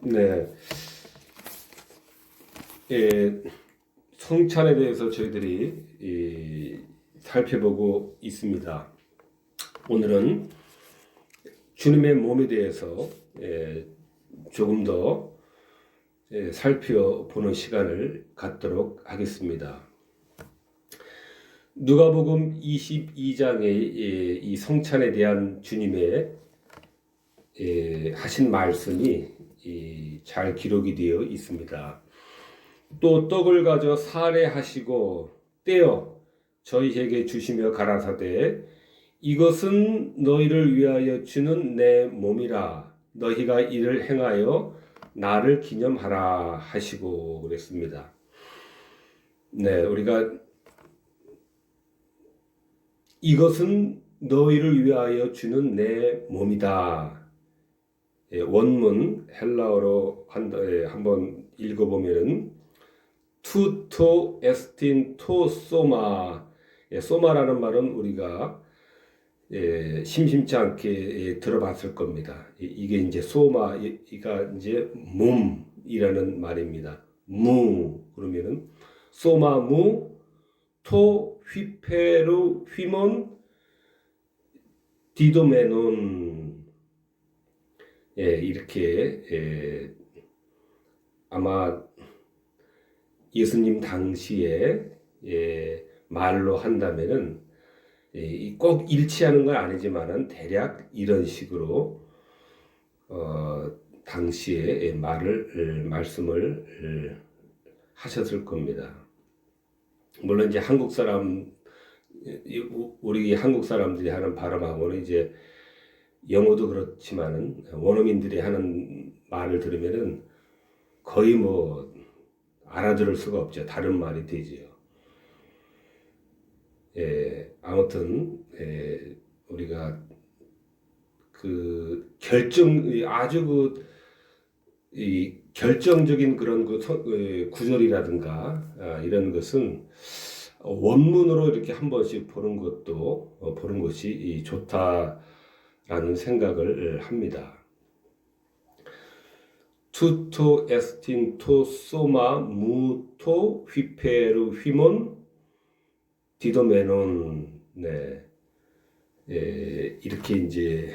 네, 예, 성찬에 대해서 저희들이 살펴보고 있습니다. 오늘은 주님의 몸에 대해서 조금 더 살펴보는 시간을 갖도록 하겠습니다. 누가복음 22장의 이 성찬에 대한 주님의 하신 말씀이 잘 기록이 되어 있습니다. 또 떡을 가져 살해하시고 떼어 저희에게 주시며 가라사대 이것은 너희를 위하여 주는 내 몸이라 너희가 이를 행하여 나를 기념하라 하시고 그랬습니다. 네, 우리가 이것은 너희를 위하여 주는 내 몸이다. 원문 헬라어로 한번 읽어보면은 투토 에스틴 토 소마, 소마라는 말은 우리가 심심치 않게 들어봤을 겁니다. 이게 이제 소마가 이제 몸이라는 말입니다. 무 그러면은 소마무 토 휘페루 휘몬 디도메논, 이렇게 아마 예수님 당시에 말로 한다면은 꼭 일치하는 건 아니지만은 대략 이런 식으로 당시에 말씀을 하셨을 겁니다. 물론 이제 우리 한국 사람들이 하는 발음하고는 이제 영어도 그렇지만은 원어민들이 하는 말을 들으면은 거의 뭐 알아들을 수가 없죠. 다른 말이 되지요. 아무튼 우리가 그 아주 이 결정적인 그런 구절이라든가 이런 것은 원문으로 이렇게 한 번씩 보는 것이 좋다라는 생각을 합니다. 투토 에스틴 토 소마 무토 휘페르 휘몬 디도메논. 네, 이렇게 이제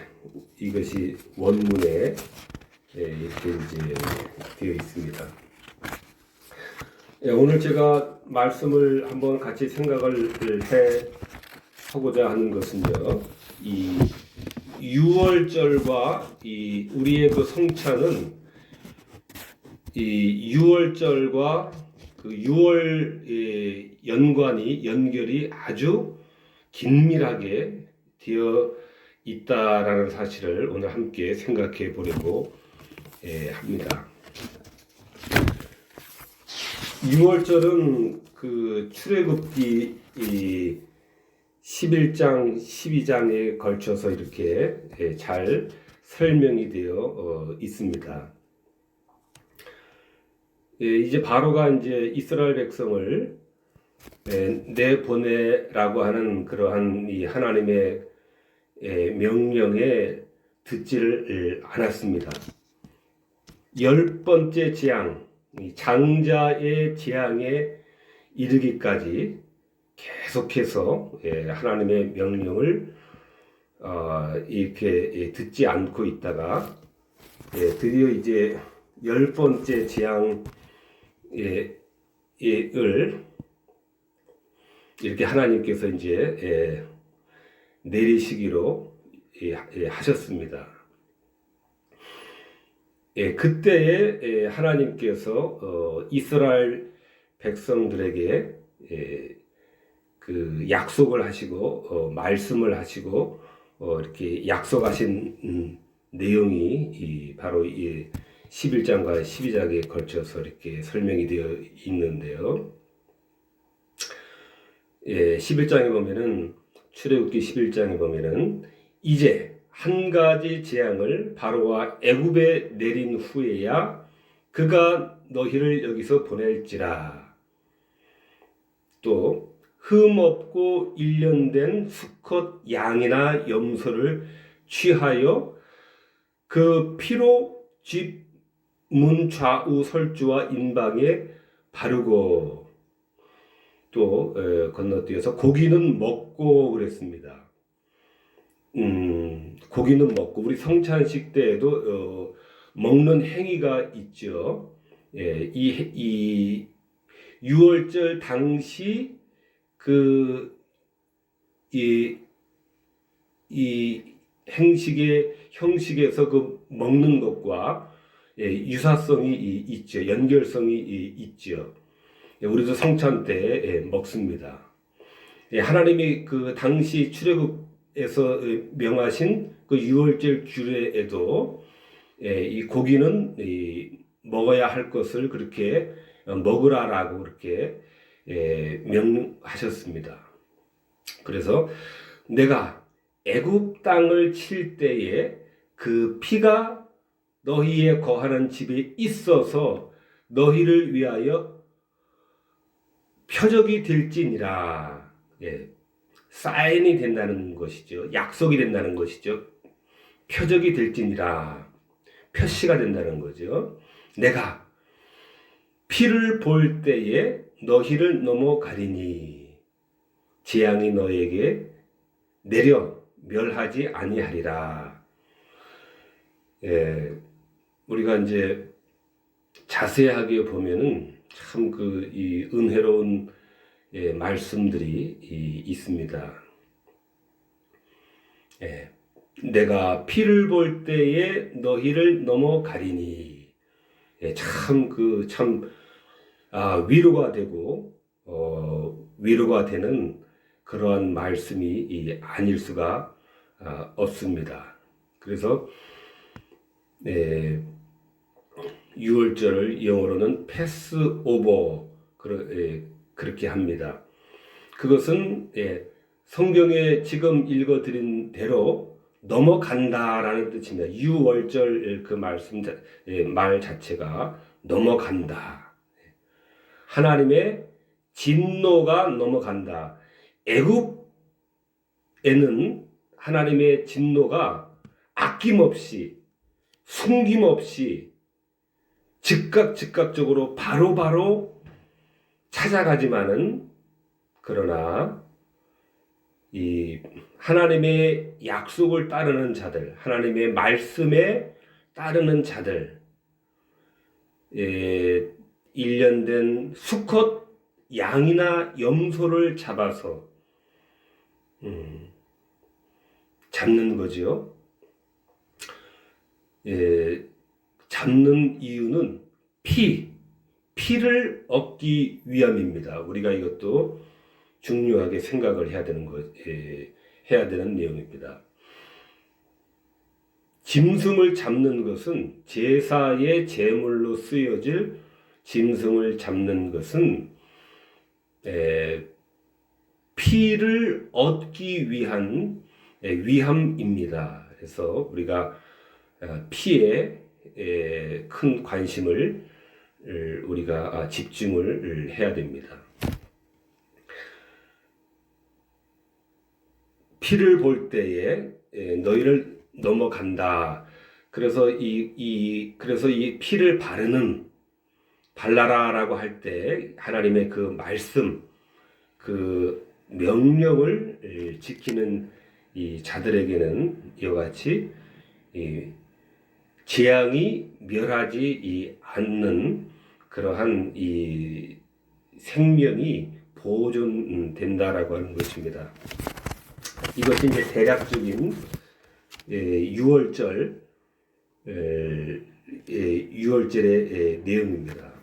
이것이 원문에 이렇게 이제 되어 있습니다. 오늘 제가 말씀을 한번 같이 생각을 하고자 하는 것은요, 이 6월절과 우리의 그 성찬은 이 6월절과 그 6월 연결이 아주 긴밀하게 되어 있다라는 사실을 오늘 함께 생각해 보려고 합니다. 6월절은 그 출애굽기 11장, 12장에 걸쳐서 이렇게 잘 설명이 되어 있습니다. 이제 바로가 이제 이스라엘 백성을 내보내라고 하는 그러한 이 하나님의 명령에 듣지를 않았습니다. 10번째 재앙, 장자의 재앙에 이르기까지 계속해서 하나님의 명령을 이렇게 듣지 않고 있다가 드디어 이제 10번째 재앙을 이렇게 하나님께서 이제 내리시기로 하셨습니다. 그때에 하나님께서 이스라엘 백성들에게 그 약속을 하시고 말씀을 하시고 이렇게 약속하신 내용이 바로 이 11장과 12장에 걸쳐서 이렇게 설명이 되어 있는데요. 11장에 보면은 출애굽기 11장에 보면은 이제 한 가지 재앙을 바로와 애굽에 내린 후에야 그가 너희를 여기서 보낼지라. 또 흠없고 1년 된 수컷 양이나 염소를 취하여 그 피로 집 문 좌우 설주와 인방에 바르고 또 건너뛰어서 고기는 먹고 그랬습니다. 고기는 먹고 우리 성찬식 때에도 먹는 행위가 있죠. 예, 이 6월절 당시 이 행식의 형식에서 그 먹는 것과 유사성이 있죠. 연결성이 있죠. 우리도 성찬 때 먹습니다. 하나님이 그 당시 출애굽에서 명하신 그 6월절 규례에도 이 고기는 먹어야 할 것을 그렇게 먹으라라고 그렇게 명하셨습니다. 그래서 내가 애굽 땅을 칠 때에 그 피가 너희의 거하는 집에 있어서 너희를 위하여 표적이 될지니라. 사인이 된다는 것이죠. 약속이 된다는 것이죠. 표적이 될지니라. 표시가 된다는 거죠. 내가 피를 볼 때에 너희를 넘어가리니 재앙이 너에게 내려 멸하지 아니하리라. 우리가 이제 자세하게 보면은 참 이 은혜로운 말씀들이 있습니다. 내가 피를 볼 때에 너희를 넘어가리니 참 위로가 되고 위로가 되는 그러한 말씀이 아닐 수가 없습니다. 그래서 6월절을 영어로는 패스오버 그렇게 합니다. 그것은 성경에 지금 읽어드린 대로 넘어간다라는 뜻입니다. 6월절 그 말 자체가 넘어간다. 하나님의 진노가 넘어간다. 애굽에는 하나님의 진노가 아낌없이 숨김없이 즉각적으로 바로바로 찾아가지만은 그러나 이 하나님의 약속을 따르는 자들, 하나님의 말씀에 따르는 자들, 1년 된 수컷 양이나 염소를 잡아서 잡는 거죠. 잡는 이유는 피를 얻기 위함입니다. 우리가 이것도 중요하게 생각을 해야 되는 내용입니다. 짐승을 잡는 것은 제사의 제물로 쓰여질 짐승을 잡는 것은 피를 얻기 위한 위함입니다. 그래서 우리가 피에 큰 관심을 우리가 집중을 해야 됩니다. 피를 볼 때에 너희를 넘어간다. 그래서 그래서 이 피를 발라라라고 할 때 하나님의 그 말씀, 그 명령을 지키는 이 자들에게는 이와 같이 재앙이 멸하지 않는 그러한 이 생명이 보존된다라고 하는 것입니다. 이것이 이제 대략적인 6월절의 내용입니다.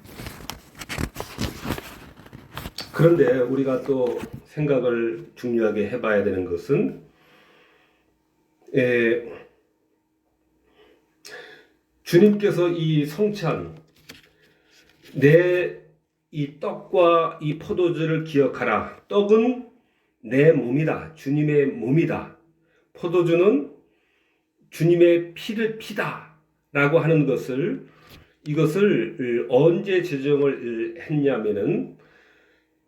그런데 우리가 또 생각을 중요하게 해봐야 되는 것은 주님께서 이 성찬 내 이 떡과 이 포도주를 기억하라. 떡은 내 몸이다. 주님의 몸이다. 포도주는 주님의 피다. 라고 하는 이것을 언제 제정을 했냐면은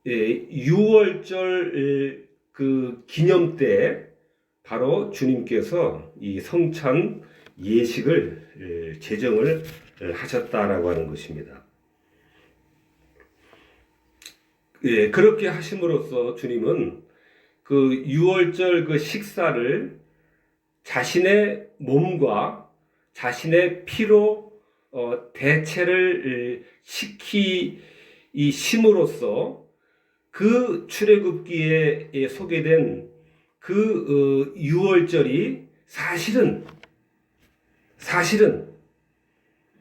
6월절 그 기념 때 바로 주님께서 이 성찬 예식을 제정을 하셨다라고 하는 것입니다. 예, 그렇게 하심으로써 주님은 그 유월절 그 식사를 자신의 몸과 자신의 피로 대체를 시키심으로써 그 출애굽기에 소개된 그 유월절이 사실은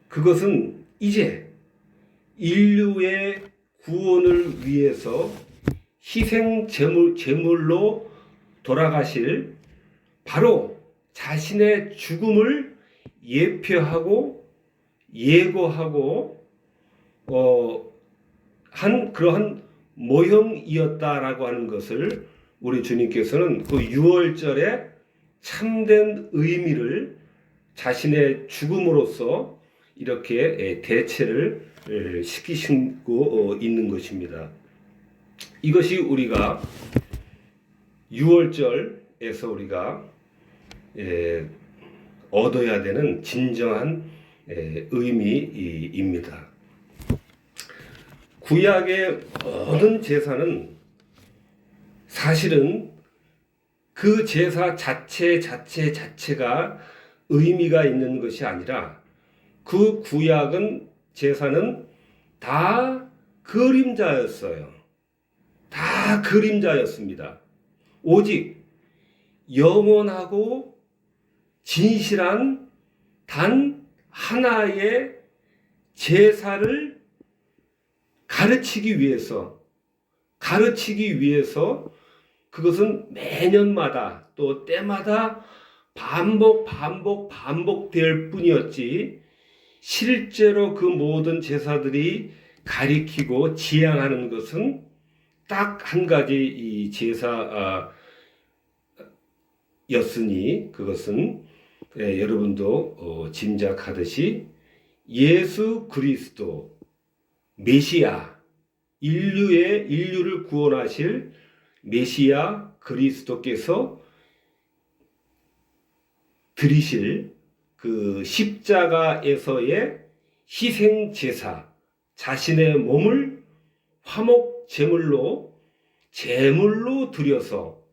그것은 이제 인류의 구원을 위해서 희생 제물로 돌아가실 바로 자신의 죽음을 예표하고 예고하고 한 그러한 모형이었다라고 하는 것을 우리 주님께서는 그 유월절의 참된 의미를 자신의 죽음으로써 이렇게 대체를 시키시고 있는 것입니다. 이것이 우리가 유월절에서 우리가 얻어야 되는 진정한 의미입니다. 구약의 모든 제사는 사실은 그 제사 자체가 의미가 있는 것이 아니라 그 구약은 제사는 다 그림자였어요. 다 그림자였습니다. 오직 영원하고 진실한 단 하나의 제사를 가르치기 위해서 그것은 매년마다 또 때마다 반복될 뿐이었지 실제로 그 모든 제사들이 가리키고 지향하는 것은 딱 한 가지 이 제사였으니 그것은 여러분도 짐작하듯이 예수 그리스도 메시아 인류를 구원하실 메시아 그리스도께서 드리실 그 십자가에서의 희생 제사 자신의 몸을 화목 제물로 드려서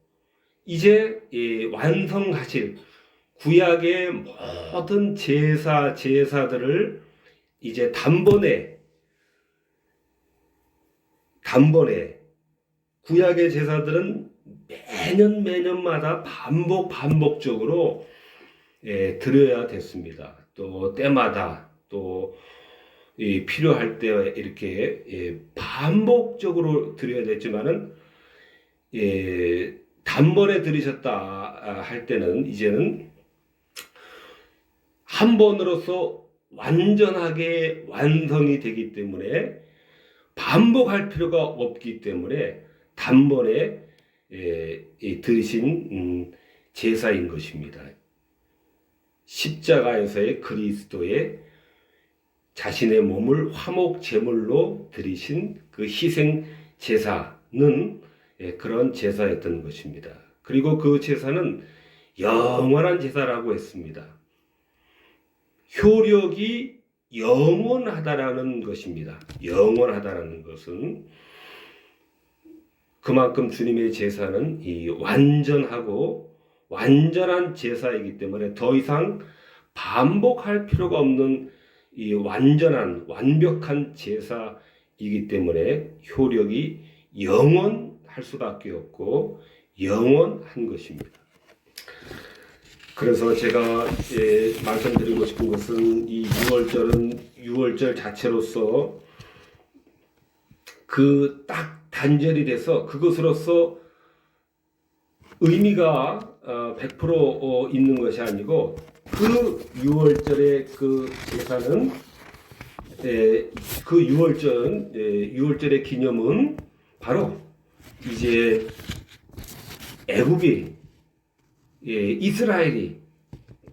이제 완성하실 구약의 모든 제사들을 이제 단번에 구약의 제사들은 매년마다 반복적으로 드려야 됐습니다. 또 때마다 또 필요할 때 이렇게 반복적으로 드려야 됐지만은 단번에 들으셨다 할 때는 이제는 한 번으로서 완전하게 완성이 되기 때문에 반복할 필요가 없기 때문에 단번에 들으신 제사인 것입니다. 십자가에서의 그리스도의 자신의 몸을 화목 제물로 드리신 그 희생 제사는 그런 제사였던 것입니다. 그리고 그 제사는 영원한 제사라고 했습니다. 효력이 영원하다라는 것입니다. 영원하다라는 것은 그만큼 주님의 제사는 이 완전하고 완전한 제사이기 때문에 더 이상 반복할 필요가 없는 이 완벽한 제사이기 때문에 효력이 영원할 수밖에 없고 영원한 것입니다. 그래서 제가 말씀드리고 싶은 것은 이 유월절 자체로서 그 딱 단절이 돼서 그것으로서 의미가 100% 있는 것이 아니고 그 유월절의 그 제사는 그 유월절의 기념은 바로 이제 이스라엘이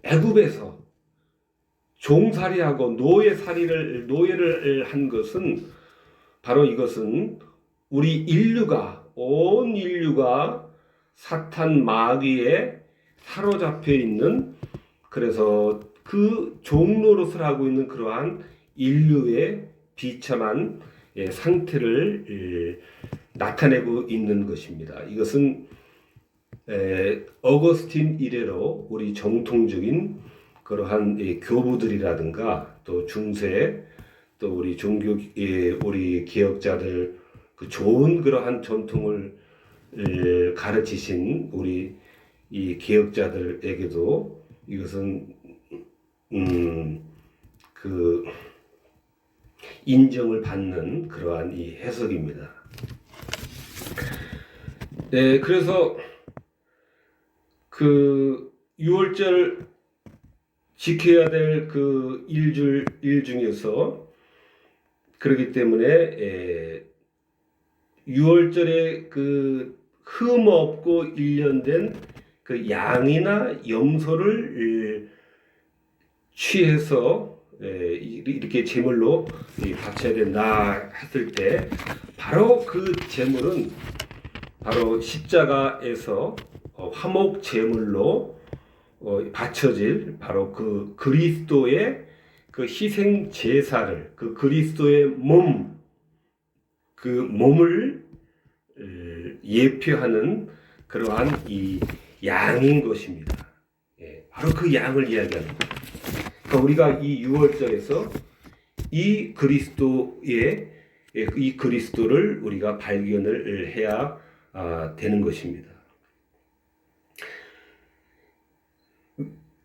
애굽에서 종살이하고 노예를 한 것은 바로 이것은 우리 온 인류가 사탄 마귀에 사로잡혀 있는 그래서 그 종로릇을 하고 있는 그러한 인류의 비참한 상태를 나타내고 있는 것입니다. 이것은 어거스틴 이래로 우리 정통적인 그러한 교부들이라든가 또 중세 또 우리 종교 우리 개혁자들 그 좋은 그러한 전통을 가르치신 우리 이 개혁자들에게도 이것은 그 인정을 받는 그러한 이 해석입니다. 네, 그래서 그 6월절 지켜야 될 그 일 중에서 그렇기 때문에 6월절에 그 흠 없고 일련된 그 양이나 염소를 취해서 이렇게 제물로 바쳐야 된다 했을 때 바로 그 제물은 바로 십자가에서 화목 제물로 바쳐질 바로 그 그리스도의 그 희생 제사를 그 그리스도의 그 몸을 예표하는 그러한 이 양인 것입니다. 바로 그 양을 이야기하는 겁니다. 그러니까 우리가 이 6월절에서 이 그리스도를 우리가 발견을 해야 되는 것입니다.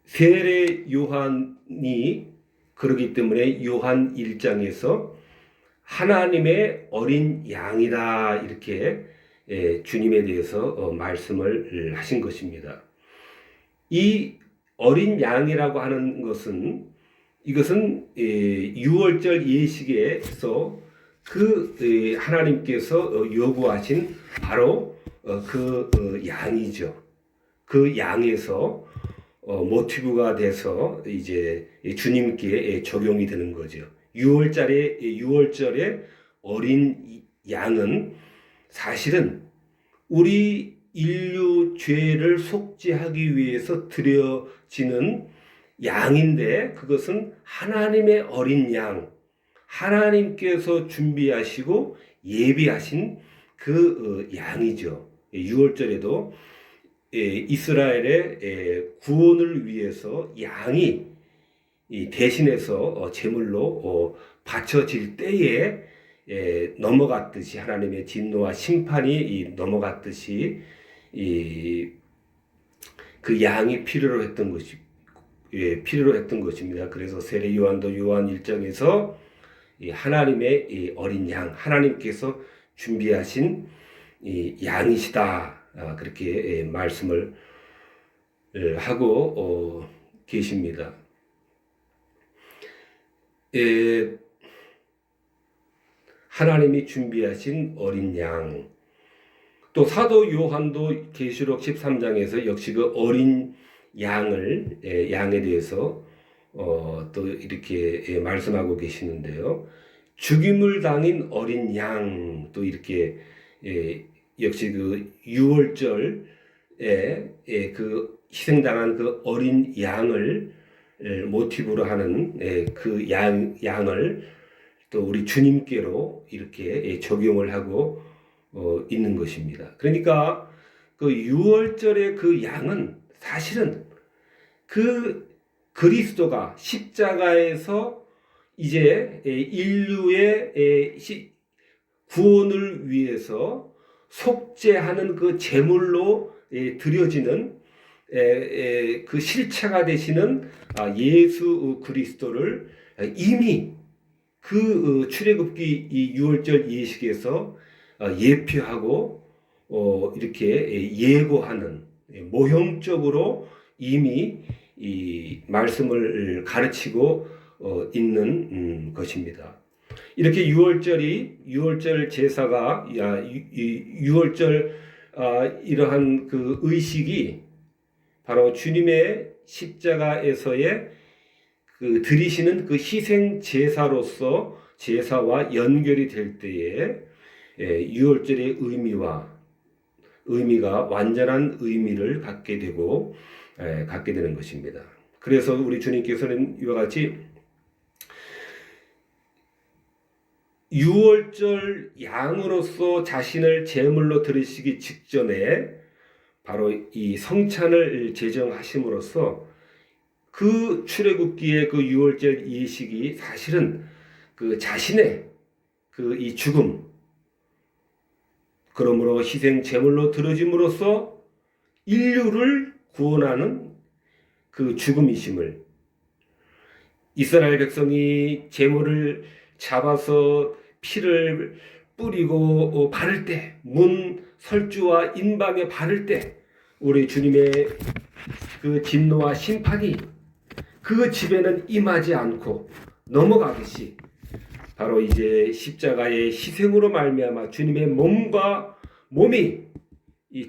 세례 요한이 그러기 때문에 요한 1장에서 하나님의 어린 양이다 이렇게 주님에 대해서 말씀을 하신 것입니다. 이 어린 양이라고 하는 것은 이것은 6월절 예식에서 그 하나님께서 요구하신 바로 그 양이죠. 그 양에서 모티브가 돼서 이제 주님께 적용이 되는 거죠. 6월절의 어린 양은 사실은 우리 인류 죄를 속죄하기 위해서 드려지는 양인데 그것은 하나님의 어린 양, 하나님께서 준비하시고 예비하신 그 양이죠. 6월절에도 이스라엘의 구원을 위해서 양이 대신해서 제물로 바쳐질 때에 넘어갔듯이 하나님의 진노와 심판이 넘어갔듯이 그 양이 필요로 했던 것입니다. 그래서 세례 요한도 요한 1장에서 하나님의 어린 양, 하나님께서 준비하신 양이시다 그렇게 말씀을 하고 계십니다. 하나님이 준비하신 어린 양. 또 사도 요한도 계시록 13장에서 역시 그 어린 양에 대해서 또 이렇게 말씀하고 계시는데요. 죽임을 당인 어린 양, 또 이렇게 역시 그 6월절에 그 희생당한 그 어린 양을 모티브로 하는 그 양을 또 우리 주님께로 이렇게 적용을 하고 있는 것입니다. 그러니까 그 6월절의 그 양은 사실은 그 그리스도가 십자가에서 이제 인류의 구원을 위해서 속죄하는 그 제물로 드려지는 그 실체가 되시는 예수 그리스도를 이미 그 출애굽기 이 6월절 예식에서 예표하고 이렇게 예고하는 모형적으로 이미 이 말씀을 가르치고 있는 것입니다. 이렇게 6월절 제사가 6월절 이러한 그 의식이 바로 주님의 십자가에서의 그 드리시는 그 희생 제사로서 제사와 연결이 될 때에 6월절의 의미가 완전한 의미를 갖게 되는 것입니다. 그래서 우리 주님께서는 이와 같이 유월절 양으로서 자신을 제물로 드리시기 직전에 바로 이 성찬을 제정하심으로써 그 출애굽기의 그 유월절 예식이 사실은 그 자신의 그 이 죽음, 그러므로 희생 제물로 드려짐으로써 인류를 구원하는 그 죽음이심을, 이스라엘 백성이 제물을 잡아서 피를 뿌리고 바를 때, 문 설주와 인방에 바를 때 우리 주님의 그 진노와 심판이 그 집에는 임하지 않고 넘어가듯이 바로 이제 십자가의 희생으로 말미암아 주님의 몸과 몸이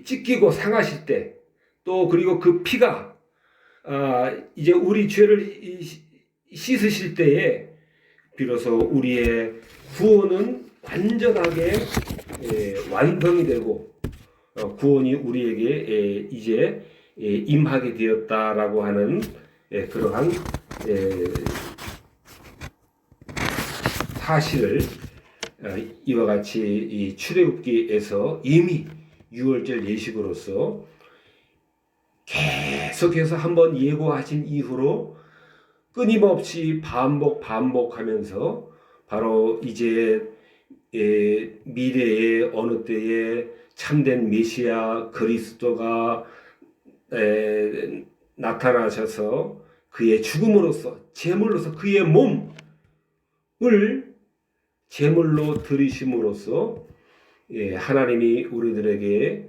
찢기고 상하실 때, 또 그리고 그 피가 이제 우리 죄를 씻으실 때에 비로소 우리의 구원은 완전하게 완성이 되고 구원이 우리에게 이제 임하게 되었다라고 하는 그러한 사실을 이와 같이 이 출애굽기에서 이미 유월절 예식으로서 계속해서 한번 예고하신 이후로 끊임없이 반복하면서 바로 이제 미래의 어느 때에 참된 메시아 그리스도가 나타나셔서 그의 죽음으로써 제물로서 그의 몸을 제물로 드리심으로써 하나님이 우리들에게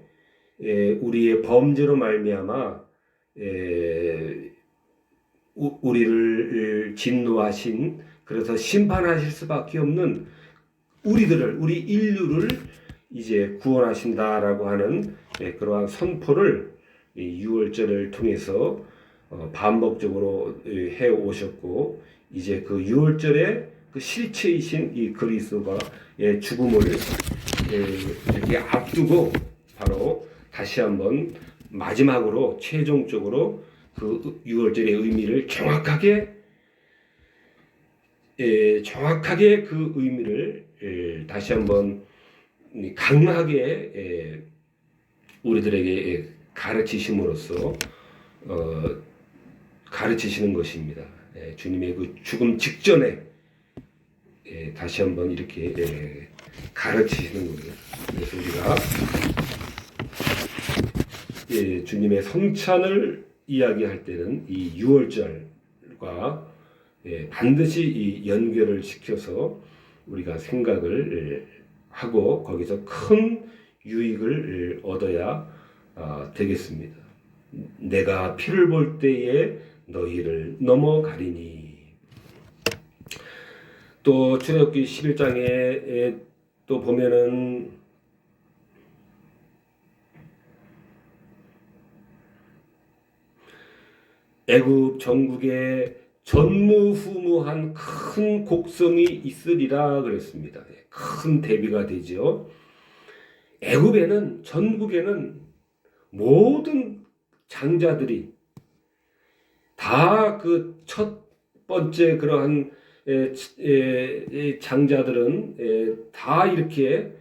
우리의 범죄로 말미암아 우리를 진노하신, 그래서 심판하실 수밖에 없는 우리 인류를 이제 구원하신다라고 하는 그러한 선포를 유월절을 통해서 반복적으로 해 오셨고, 이제 그 유월절의 그 실체이신 이 그리스도의 죽음을 이렇게 앞두고 바로 다시 한번 마지막으로 최종적으로 그 유월절의 의미를 정확하게 그 의미를 다시 한번 강하게 우리들에게 가르치심으로써 가르치시는 것입니다. 주님의 그 죽음 직전에 다시 한번 이렇게 가르치시는 거예요. 그래서 우리가 주님의 성찬을 이야기할 때는 이 유월절과 반드시 이 연결을 시켜서 우리가 생각을 하고 거기서 큰 유익을 얻어야 되겠습니다. 내가 피를 볼 때에 너희를 넘어가리니. 또 출애굽기 11장에 또 보면은 애굽 전국에 전무후무한 큰 곡성이 있으리라 그랬습니다. 큰 대비가 되죠. 애굽에는, 전국에는 모든 장자들이 다 그 첫 번째 그러한 장자들은 다 이렇게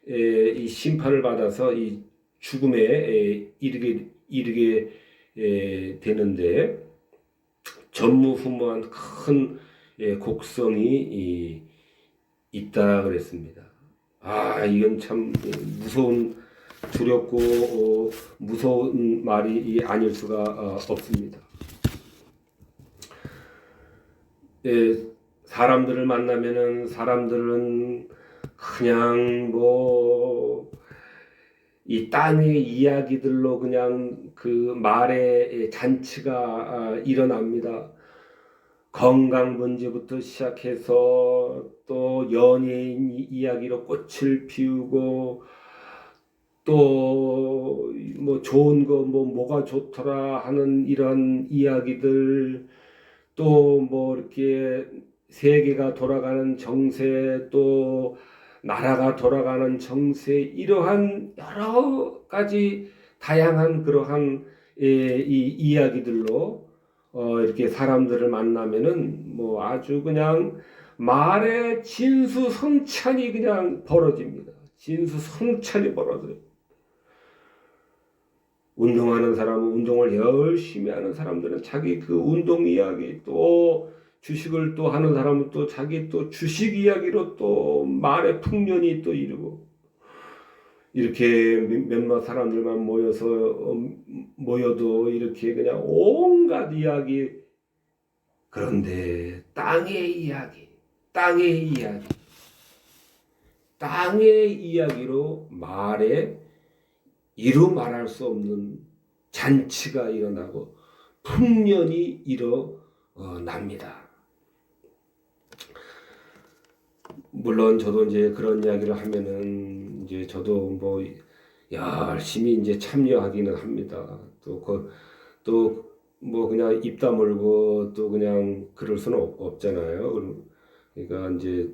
이 심판을 받아서 이 죽음에 이르게 되는데, 전무후무한 큰 곡성이 있다 그랬습니다. 이건 참 무서운, 두렵고 무서운 말이 아닐 수가 없습니다. 사람들을 만나면은 사람들은 그냥 이 땅의 이야기들로 그냥 그 말의 잔치가 일어납니다. 건강 문제부터 시작해서 또 연예인 이야기로 꽃을 피우고, 또 좋은 거 뭐가 좋더라 하는 이런 이야기들, 또 이렇게 세계가 돌아가는 정세, 또 나라가 돌아가는 정세, 이러한 여러 가지 다양한 그러한 이 이야기들로 이렇게 사람들을 만나면은 뭐 아주 그냥 말에 진수성찬이 그냥 벌어집니다. 진수성찬이 벌어져요. 운동하는 사람은 운동을 열심히 하는 사람들은 자기 그 운동 이야기, 또 주식을 또 하는 사람은 또 자기 또 주식 이야기로 또 말의 풍년이 또 이루고, 이렇게 몇몇 사람들만 모여서 모여도 이렇게 그냥 온갖 이야기. 그런데 땅의 이야기, 땅의 이야기, 땅의 이야기로 말에 이루 말할 수 없는 잔치가 일어나고 풍년이 일어납니다. 물론 저도 이제 그런 이야기를 하면은 이제 저도 뭐 열심히 이제 참여하기는 합니다. 또 뭐 그냥 입 다물고 또 그냥 그럴 수는 없잖아요. 그러니까 이제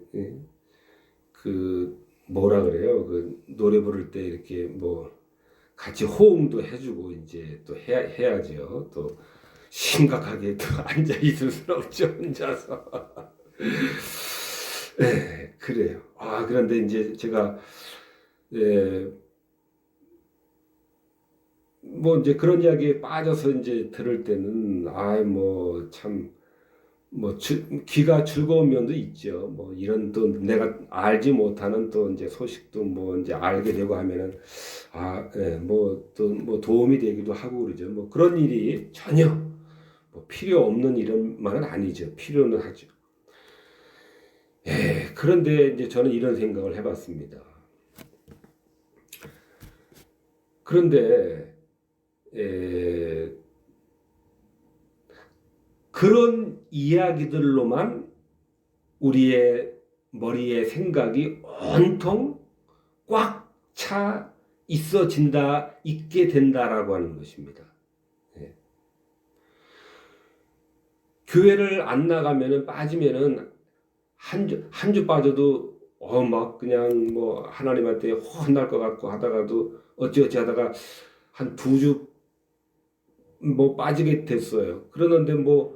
그 뭐라 그래요? 그 노래 부를 때 이렇게 뭐 같이 호응도 해주고 이제 또 해야죠. 또 심각하게 또 앉아 있을 수는 없죠, 혼자서. 네, 그래요. 그런데 이제 제가 뭐 이제 그런 이야기에 빠져서 이제 들을 때는 뭐 참 뭐 귀가 즐거운 면도 있죠. 뭐 이런 또 내가 알지 못하는 또 이제 소식도 뭐 이제 알게 되고 하면은 뭐 또 뭐 도움이 되기도 하고 그러죠. 뭐 그런 일이 전혀 뭐 필요 없는 일만은 아니죠. 필요는 하죠. 그런데 이제 저는 이런 생각을 해봤습니다. 그런데 그런 이야기들로만 우리의 머리에 생각이 온통 꽉 차 있게 된다라고 하는 것입니다. 교회를 안 나가면은 빠지면은 한 주 빠져도 막 그냥 뭐 하나님한테 혼날 것 같고 하다가도 어찌어찌 하다가 한 2주 뭐 빠지게 됐어요. 그러는데 뭐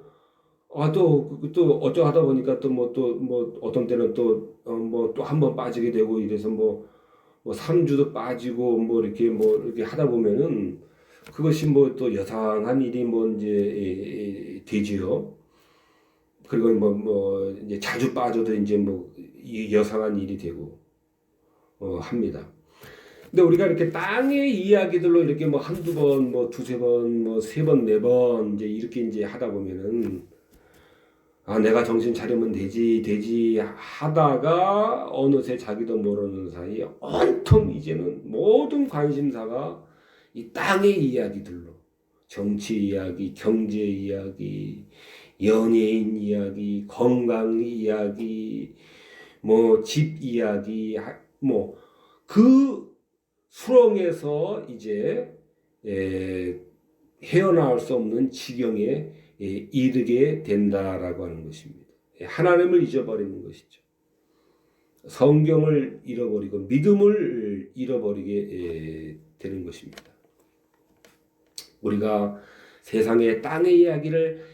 또 어쩌 하다 보니까 또 뭐 어떤 때는 또 뭐 또 한 번 빠지게 되고 이래서 뭐 3주도 빠지고 뭐 이렇게 하다 보면은 그것이 뭐 또 여상한 일이 뭐 이제 되지요. 그리고 뭐 이제 자주 빠져도 이제 뭐 이 여상한 일이 되고 합니다. 근데 우리가 이렇게 땅의 이야기들로 이렇게 뭐 한두 번, 뭐 두세 번, 뭐 세 번, 네 번 이제 이렇게 이제 하다 보면은 내가 정신 차리면 되지 하다가 어느새 자기도 모르는 사이에 온통 이제는 모든 관심사가 이 땅의 이야기들로, 정치 이야기, 경제 이야기, 연예인 이야기, 건강 이야기, 뭐 집 이야기, 뭐 그 수렁에서 이제 헤어나올 수 없는 지경에 이르게 된다라고 하는 것입니다. 하나님을 잊어버리는 것이죠. 성경을 잃어버리고 믿음을 잃어버리게 되는 것입니다. 우리가 세상의 땅의 이야기를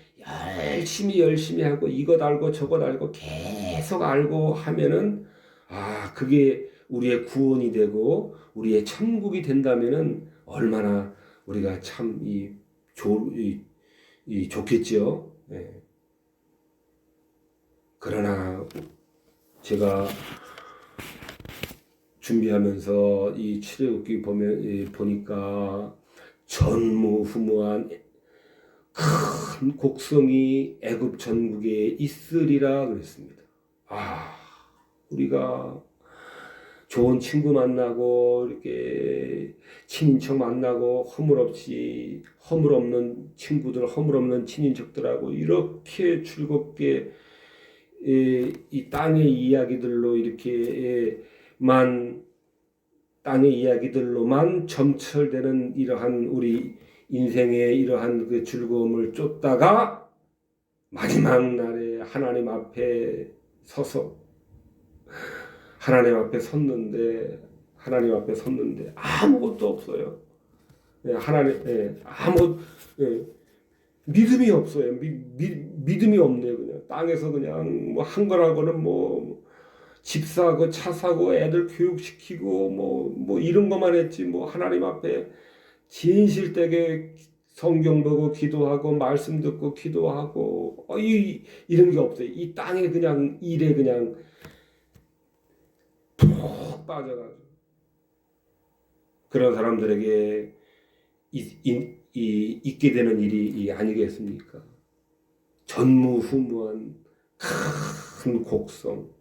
열심히 하고 이것 알고 저것 알고 계속 알고 하면은 그게 우리의 구원이 되고 우리의 천국이 된다면은 얼마나 우리가 참 좋겠죠. 그러나 제가 준비하면서 이 출애굽기 보니까 전무후무한 큰 곡성이 애굽 전국에 있으리라 그랬습니다. 우리가 좋은 친구 만나고 이렇게 친인척 만나고 허물없는 친구들, 허물없는 친인척들하고 이렇게 즐겁게 이 땅의 이야기들로 땅의 이야기들로만 점철되는 이러한 우리 인생의 이러한 그 즐거움을 쫓다가 마지막 날에 하나님 앞에 섰는데 아무것도 없어요. 믿음이 없어요. 믿음이 없네요. 그냥 땅에서 그냥 뭐 한 거라고는 뭐 집 사고 차 사고 애들 교육시키고 뭐 이런 것만 했지, 뭐 하나님 앞에 진실되게 성경 보고 기도하고 말씀 듣고 기도하고 이런 게 없어요. 이 땅에 그냥 일에 그냥 푹 빠져가지고 그런 사람들에게 있게 되는 일이 아니겠습니까? 전무후무한 큰 곡성.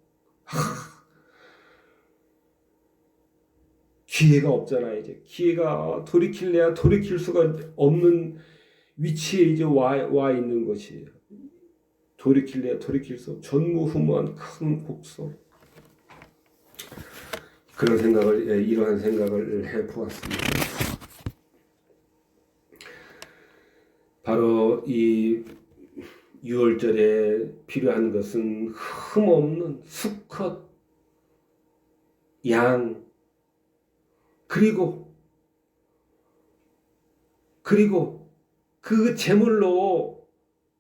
기회가 없잖아요. 이제 기회가 돌이킬래야 돌이킬 수가 없는 위치에 이제 와 있는 것이에요. 돌이킬래야 돌이킬 수 없는 전무후무한 큰 곡성. 그런 생각을, 이러한 생각을 해 보았습니다. 바로 이 6월절에 필요한 것은 흠없는 수컷 양, 그리고 그 제물로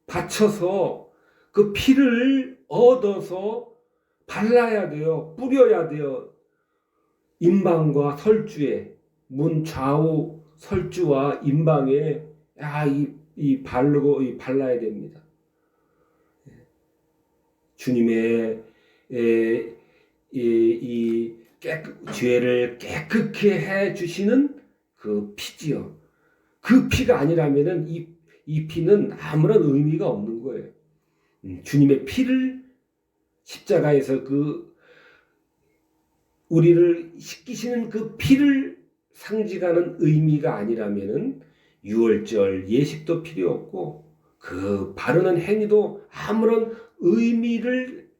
바쳐서 그 피를 얻어서 발라야 돼요. 뿌려야 돼요. 임방과 설주에, 문 좌우 설주와 임방에 바르고 발라야 됩니다. 주님의 이 죄를 깨끗게 해 주시는 그 피지요. 그 피가 아니라면은 이 피는 아무런 의미가 없는 거예요. 주님의 피를 십자가에서 우리를 씻기시는 그 피를 상징하는 의미가 아니라면은 6월절 예식도 필요 없고 그 바르는 행위도 아무런 의미를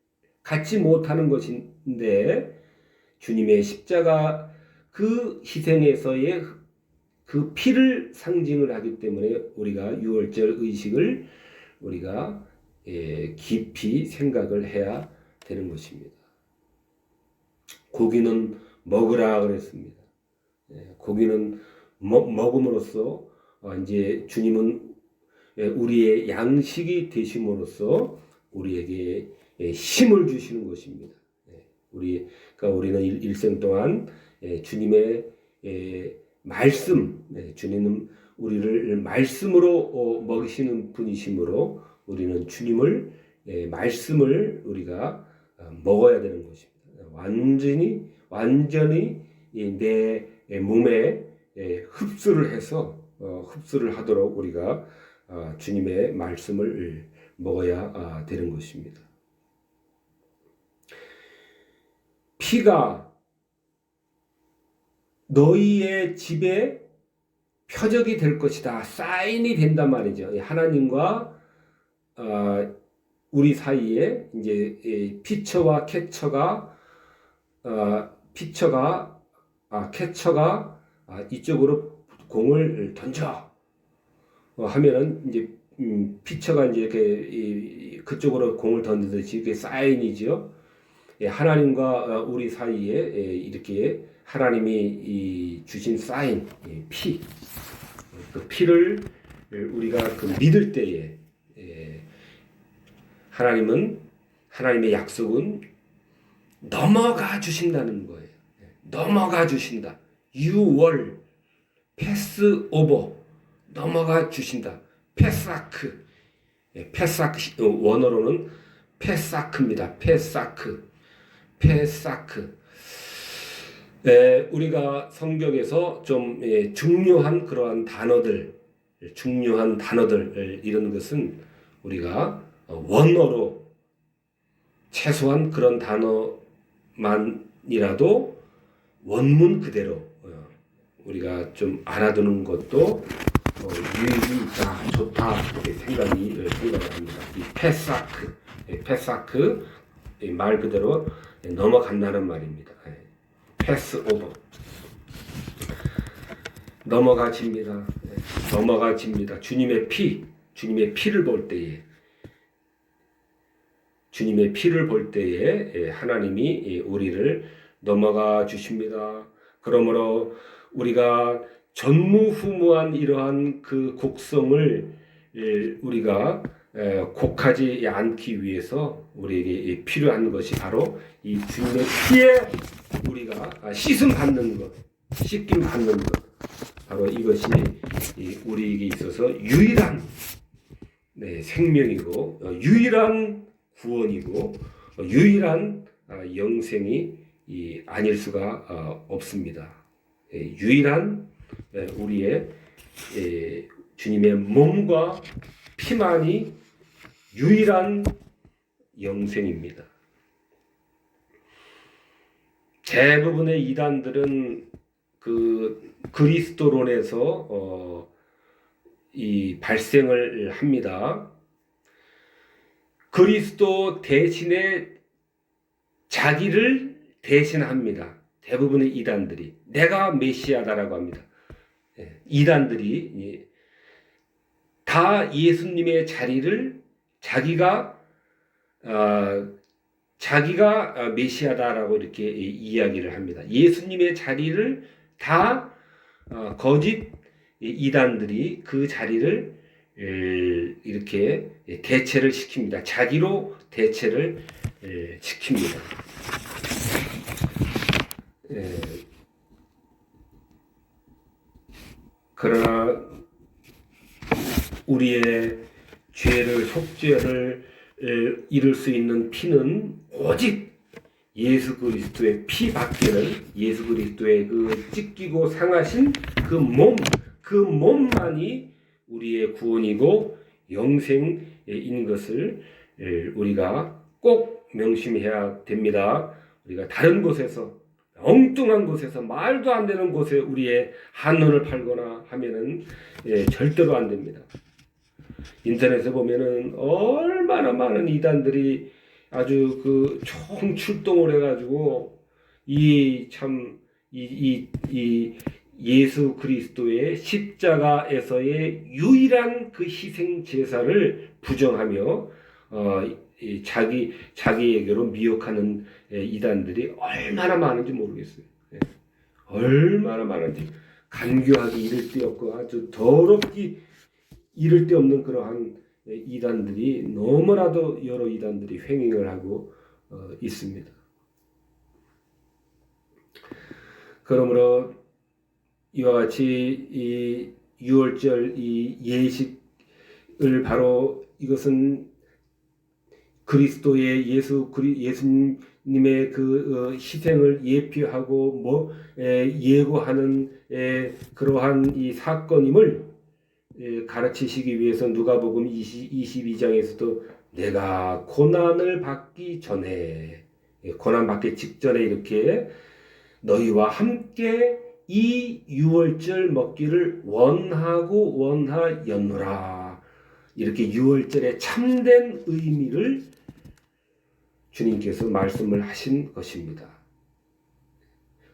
갖지 못하는 것인데, 주님의 십자가 그 희생에서의 그 피를 상징을 하기 때문에 우리가 6월절 의식을 우리가 깊이 생각을 해야 되는 것입니다. 고기는 먹으라 그랬습니다. 고기는 먹음으로써 이제 주님은 우리의 양식이 되심으로써 우리에게 힘을 주시는 것입니다. 그러니까 우리는 일생 동안 주님의 말씀, 주님은 우리를 말씀으로 먹이시는 분이시므로 우리는 주님을 말씀을 우리가 먹어야 되는 것입니다. 완전히 내 몸에 흡수를 해서 흡수를 하도록 우리가 주님의 말씀을 먹어야 되는 것입니다. 피가 너희의 집에 표적이 될 것이다. 사인이 된단 말이죠. 하나님과 우리 사이에 이제 피처와 캐처가 캐처가 이쪽으로 공을 던져 하면은 이제 피처가 이제 이렇게 그쪽으로 공을 던지듯이 그게 사인이죠. 하나님과 우리 사이에 이렇게 하나님이 주신 사인, 피, 그 피를 우리가 믿을 때에 하나님의 약속은 넘어가 주신다는 거예요. 넘어가 주신다. 유월, 패스 오버, 넘어가 주신다. 페사크, 원어로는 페사크입니다. 페사크. 우리가 성경에서 좀 중요한 그러한 단어들 이런 것은 우리가 원어로 최소한 그런 단어만이라도 원문 그대로 우리가 좀 알아두는 것도 유익이 있다, 좋다 이렇게 생각을 합니다. 이 페사크 말 그대로 넘어간다는 말입니다. 패스 오버, 넘어가집니다. 주님의 피를 볼 때에 하나님이 우리를 넘어가 주십니다. 그러므로 우리가 전무후무한 이러한 그 곡성을 우리가 곡하지 않기 위해서 우리에게 필요한 것이 바로 이 주님의 피에 우리가 씻음 받는 것, 씻김 받는 것, 바로 이것이 우리에게 있어서 유일한 생명이고 유일한 구원이고 유일한 영생이 아닐 수가 없습니다. 유일한 우리의 주님의 몸과 피만이 유일한 영생입니다. 대부분의 이단들은 그 그리스도론에서 이 발생을 합니다. 그리스도 대신에 자기를 대신합니다. 대부분의 이단들이 내가 메시아다라고 합니다. 이단들이 다 예수님의 자리를 자기가 메시아다라고 이렇게 이야기를 합니다. 예수님의 자리를 다 거짓 이단들이 그 자리를 이렇게 대체를 시킵니다. 자기로 대체를 시킵니다. 그러나 우리의 죄를 속죄를 이룰 수 있는 피는 오직 예수 그리스도의 피밖에는 예수 그리스도의 그 찢기고 상하신 그 몸만이 우리의 구원이고 영생인 것을 우리가 꼭 명심해야 됩니다. 우리가 다른 곳에서 엉뚱한 곳에서 말도 안 되는 곳에 우리의 한눈을 팔거나 하면은 절대로 안 됩니다. 인터넷에 보면은 얼마나 많은 이단들이 아주 그 총출동을 해가지고 이 예수 그리스도의 십자가에서의 유일한 그 희생 제사를 부정하며 자기에게로 미혹하는 이단들이 얼마나 많은지 모르겠어요. 얼마나 많은지 간교하기 이를 데 없고 아주 더럽기 이를 데 없는 그러한 이단들이 너무나도 여러 이단들이 횡행을 하고 있습니다. 그러므로 이와 같이 이 유월절 이 예식을 바로 이것은 그리스도의 예수님의 그 희생을 예표하고 예고하는 그러한 이 사건임을 가르치시기 위해서 누가복음 22장에서도 내가 고난을 받기 전에 고난 받기 직전에 이렇게 너희와 함께 이 유월절 먹기를 원하였노라. 이렇게 유월절의 참된 의미를 주님께서 말씀을 하신 것입니다.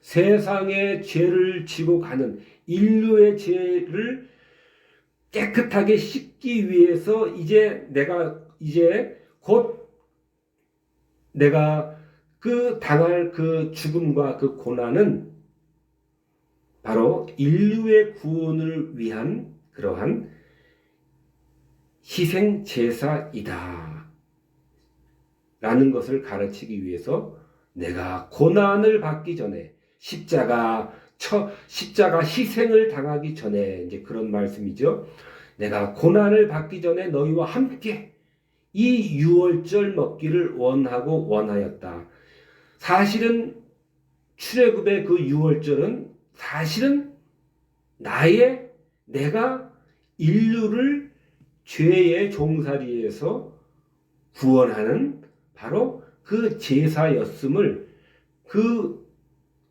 세상의 죄를 지고 가는 인류의 죄를 깨끗하게 씻기 위해서 곧 내가 그 당할 그 죽음과 그 고난은 바로 인류의 구원을 위한 그러한 희생 제사이다 라는 것을 가르치기 위해서 내가 고난을 받기 전에 십자가 희생을 당하기 전에 이제 그런 말씀이죠. 내가 고난을 받기 전에 너희와 함께 이 유월절 먹기를 원하였다. 사실은 출애굽의 그 유월절은 사실은 내가 인류를 죄의 종살이에서 구원하는 바로 그 제사였음을 그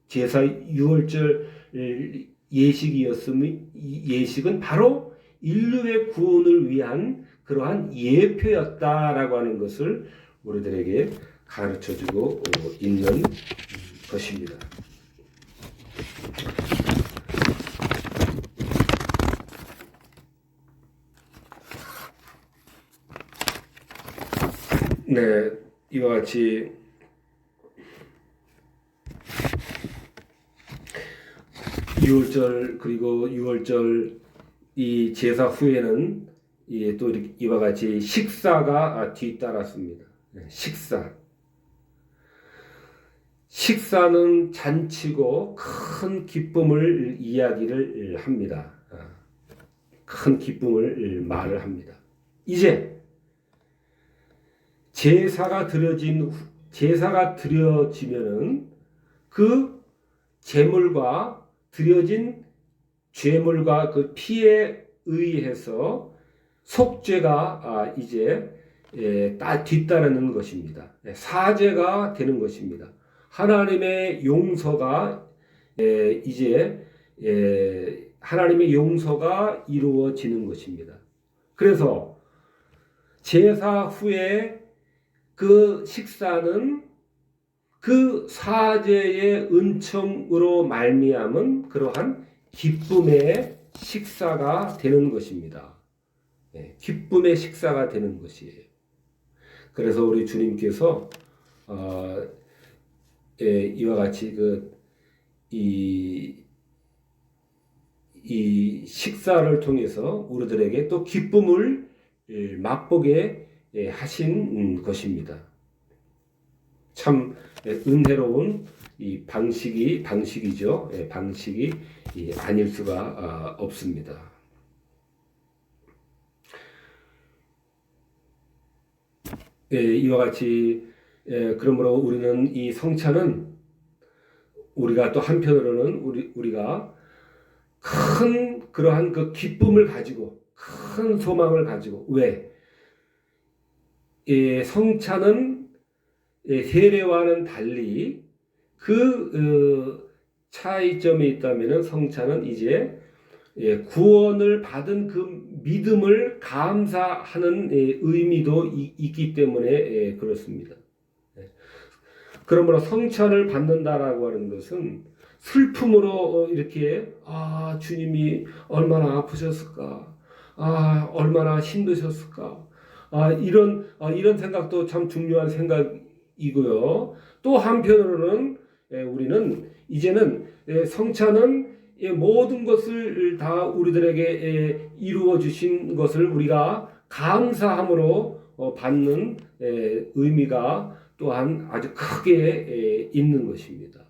제사 유월절 예식은 바로 인류의 구원을 위한 그러한 예표였다라고 하는 것을 우리들에게 가르쳐주고 있는 것입니다. 네, 이와 같이 유월절 그리고 유월절 이 제사 후에는 또 이와 같이 식사가 뒤따랐습니다. 식사는 잔치고 큰 기쁨을 이야기를 합니다. 큰 기쁨을 말을 합니다. 이제 제사가 드려지면은 그 제물과 드려진 죄물과 그 피에 의해서 속죄가 이제 뒤따르는 것입니다. 사죄가 되는 것입니다. 하나님의 용서가 이제 하나님의 용서가 이루어지는 것입니다. 그래서 제사 후에 그 식사는 그 사죄의 은총으로 말미암은 그러한 기쁨의 식사가 되는 것입니다. 기쁨의 식사가 되는 것이에요. 그래서 우리 주님께서 이와 같이 이 식사를 통해서 우리들에게 또 기쁨을 맛보게 하신 것입니다. 참 은혜로운 이 방식이죠. 방식이 아닐 수가 없습니다. 이와 같이 그러므로 우리는 이 성찬은 우리가 또 한편으로는 우리가 큰 그러한 그 기쁨을 가지고 큰 소망을 가지고 왜? 성찬은 세례와는 달리 그 차이점이 있다면은 성찬은 이제 구원을 받은 그 믿음을 감사하는 의미도 있기 때문에 그렇습니다. 그러므로 성찬을 받는다라고 하는 것은 슬픔으로 이렇게 주님이 얼마나 아프셨을까, 얼마나 힘드셨을까, 이런 생각도 참 중요한 생각이고요. 또 한편으로는 우리는 이제는 성찬은 모든 것을 다 우리들에게 이루어 주신 것을 우리가 감사함으로 받는 의미가 또한 아주 크게 있는 것입니다.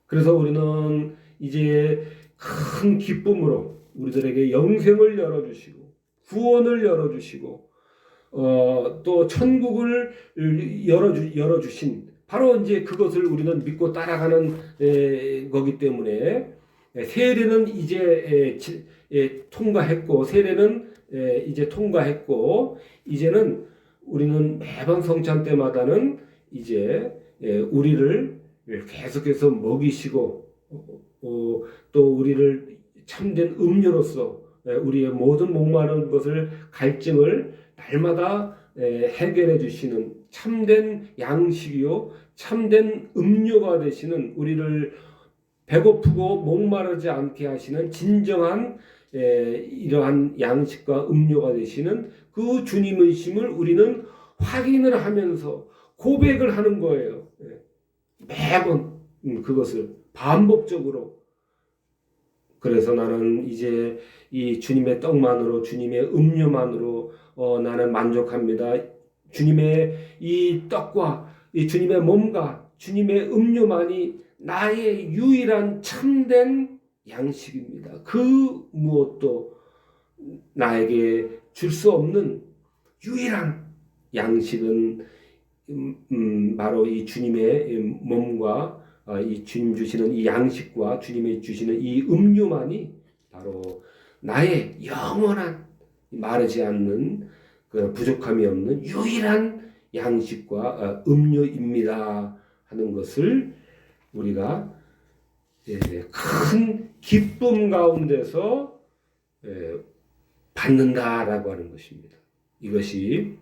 그래서 우리는 이제 큰 기쁨으로 우리들에게 영생을 열어주시고 구원을 열어주시고 또 천국을 열어주신 바로 이제 그것을 우리는 믿고 따라가는 거기 때문에 세례는 이제 통과했고 세례는 이제 통과했고 이제는 우리는 매번 성찬 때마다는 이제 우리를 계속해서 먹이시고 또 우리를 참된 음료로서 우리의 모든 목마른 것을 갈증을 날마다 해결해 주시는 참된 양식이요 참된 음료가 되시는 우리를 배고프고 목마르지 않게 하시는 진정한 이러한 양식과 음료가 되시는 그 주님의심을 우리는 확인을 하면서 고백을 하는 거예요. 매번 그것을 반복적으로. 그래서 나는 이제 이 주님의 떡만으로 주님의 음료만으로 나는 만족합니다. 주님의 이 떡과 이 주님의 몸과 주님의 음료만이 나의 유일한 참된 양식입니다. 그 무엇도 나에게 줄 수 없는 유일한 양식은 바로 이 주님의 몸과 이 주님 주시는 이 양식과 주님이 주시는 이 음료만이 바로 나의 영원한 마르지 않는 그 부족함이 없는 유일한 양식과 음료입니다 하는 것을 우리가 큰 기쁨 가운데서 받는다라고 하는 것입니다. 이것이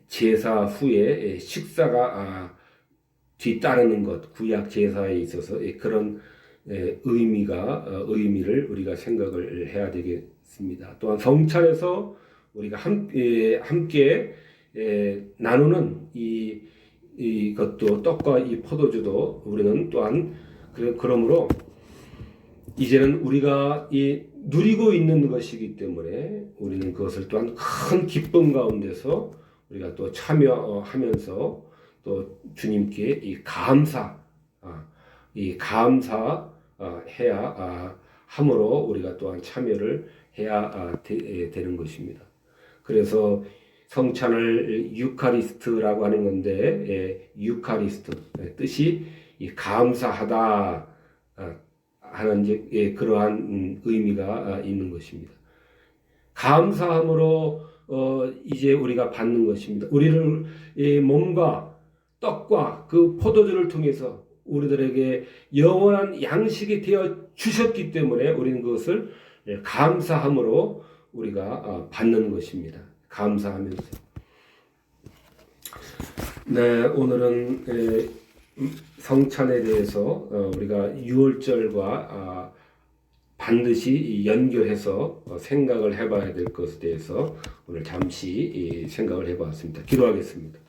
제사 후에 식사가 뒤따르는 것, 구약 제사에 있어서 그런 의미를 우리가 생각을 해야 되겠습니다. 또한 성찬에서 우리가 함께 나누는 이것도 떡과 이 포도주도 우리는 또한 그러므로 이제는 우리가 이 누리고 있는 것이기 때문에 우리는 그것을 또한 큰 기쁨 가운데서 우리가 또 참여하면서 또 주님께 이 감사 해야 함으로 우리가 또한 참여를 해야 되는 것입니다. 그래서 성찬을 유카리스트라고 하는 건데, 유카리스트 뜻이 이 감사하다 하는 그러한 의미가 있는 것입니다. 감사함으로 이제 우리가 받는 것입니다. 우리를 몸과 떡과 그 포도주를 통해서 우리들에게 영원한 양식이 되어 주셨기 때문에 우리는 그것을 감사함으로 우리가 받는 것입니다. 감사하면서. 네, 오늘은 성찬에 대해서 우리가 유월절과 반드시 연결해서 생각을 해봐야 될 것에 대해서 오늘 잠시 생각을 해보았습니다. 기도하겠습니다.